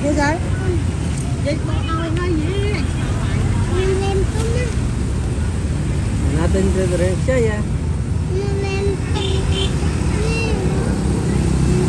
Đấy thế đấy. Vậy con ơi nói gì? Lên không á. Natin dire siya ya. Lên.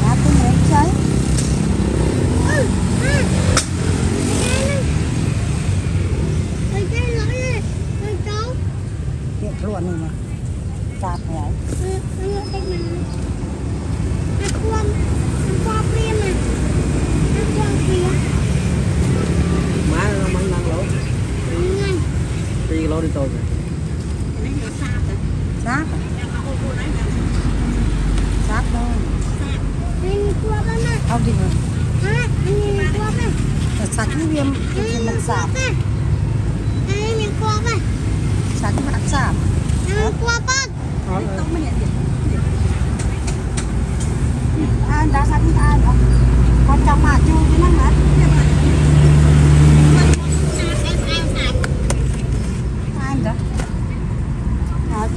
Natin lấy chơi. Điện luôn này mà. Tạp này. Má nó mang năng lỗ. Đi lỗ đi tôi. Sát. Sát thôi. Không thì mà. Sạch cái viêm mặt sạp. Sạch cái mặt sạp. Anh đã sạch cái ai không? Con trong mà chưa chứ nó hết. Anh đó.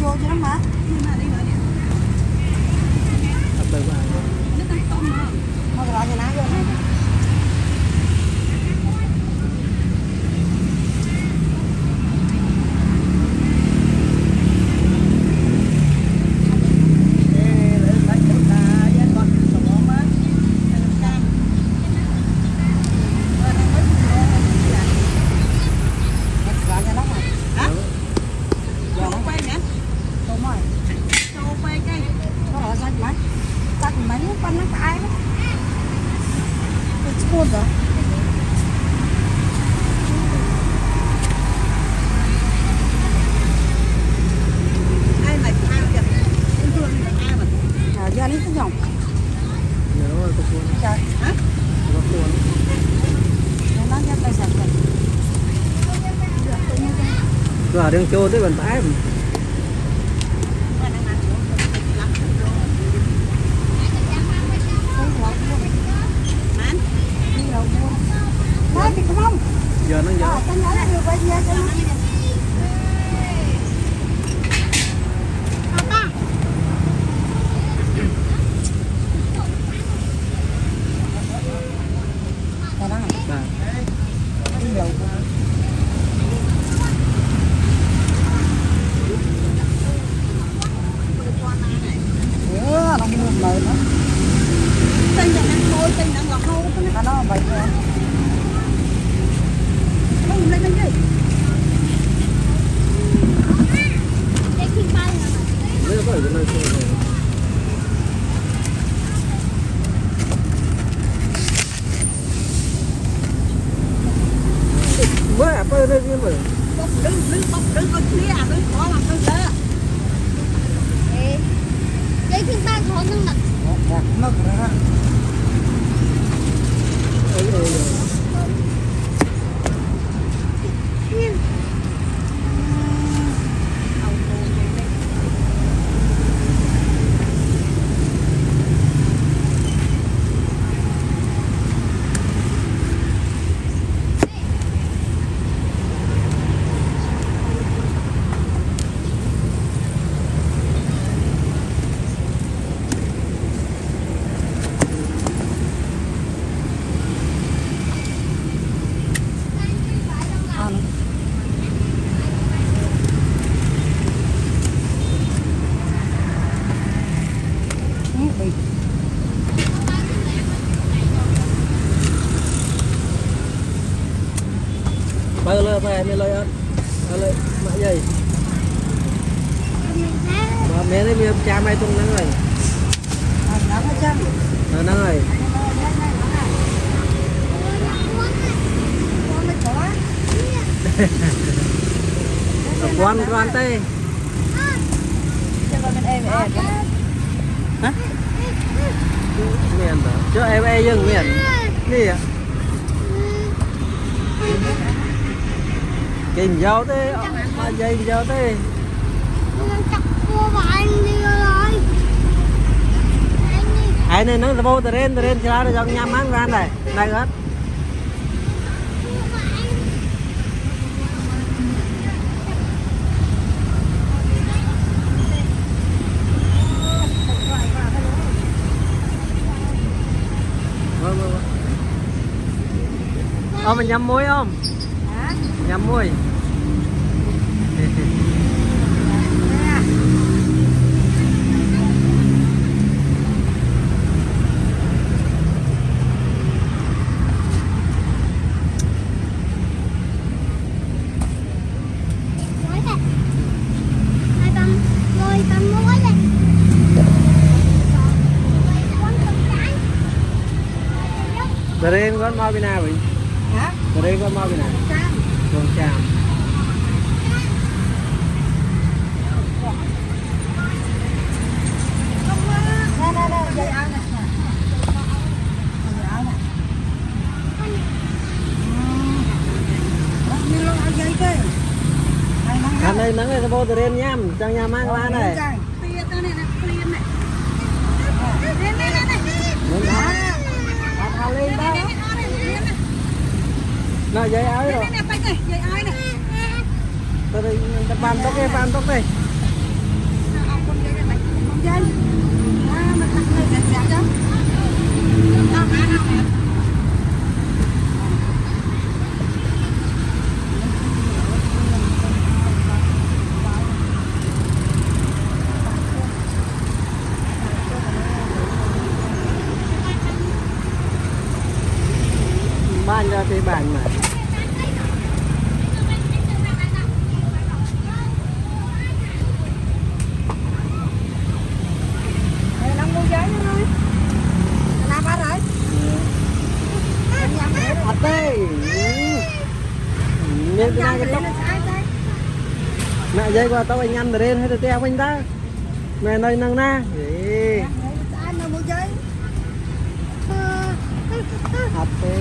Chua chứ nó hết. Apa ba? Mau cái gì nãy rồi. Giờ đi cái dòng. Nó có cuốn. Trời. Hả? Có cuốn. Nó ra tay sạch rồi. Rồi đang trôi tới gần bãi. Nói thì không. Giờ nó giờ. Tao nhớ là được bây giờ cho nó. Ba. Nó mưa mờ nữa. Tên là ăn thôi, tên là ngọt hâu. Nó vậy thôi. Nó không lên cái gì? Bây giờ phải cái này thôi. Bữa apa đây cái mà. Bóc đứng có kia à, đứng khó làm đứng đó. Đây khi ba có năng lực. Đẹp mực nữa ha. Bơ lơ về mày lời ăn. Lời mẹ gì? Mà mẹ đấy mẹ cha mày tung nắng rồi. Nắng ở chân. Nắng rồi. Quan tê. Hả? Miền đó. Cho em dừng miền. Gì ạ? Kinh dâu thế, mà dây dâu thế. Ai này nó vô từ trên ra nó trong nhắm ăn ra này, này hết. Vâng. mình nhắm muối không? Hả? Nhắm muối. Nói kìa. Hai con ngồi con muối lên. Dari con mau bên nào vậy? Hả? Dari con mau bên nào? Cam. Con chàm. Nè, dây áo nè. Dây áo nè. Như lo áo dây cơ. Anh đây nắng này vô từ đêm nhám, trong nhà mang qua này. Tia tao này nè, liền này. Đúng đó. Thao lên đó. Nó dây áo rồi. Nè, tay này, dây ai này. Tôi đây bàn tóc đây, bàn tóc đây. Con dây này, con dây. Mình tắt này đẹp đẹp đó. Tao hả nào nè. Ban cho thì bàn mà. Đây là mua giấy nữa thôi. Làm ba rồi. Anh nhắm để Thật đây. Nên cái này cái tóc. Mẹ dây qua tao anh ăn lên hay là teo anh ta. Mẹ nơi năng na. Anh mà mua giấy. Thật đây.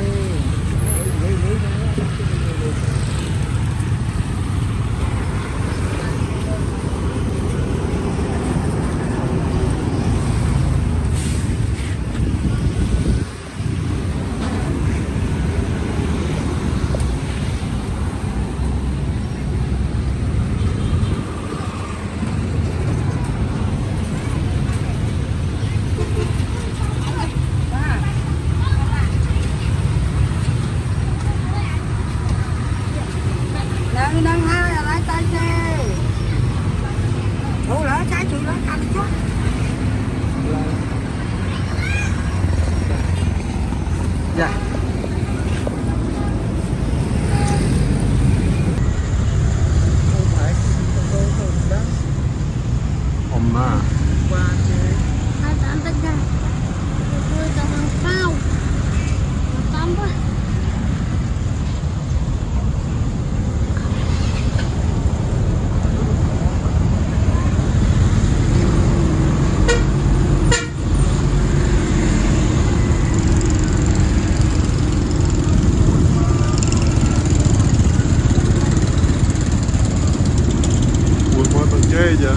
Đang đang hai là lái tay xe. Ủa lỡ trái chị lỡ canh chút. Dạ. 엄마. Hai tạm tất cả. Tôi cho bằng phao. Tạm quá. Buat motor aja.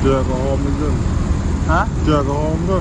Chưa có hôm nữa. Hả? Chưa có hôm nữa.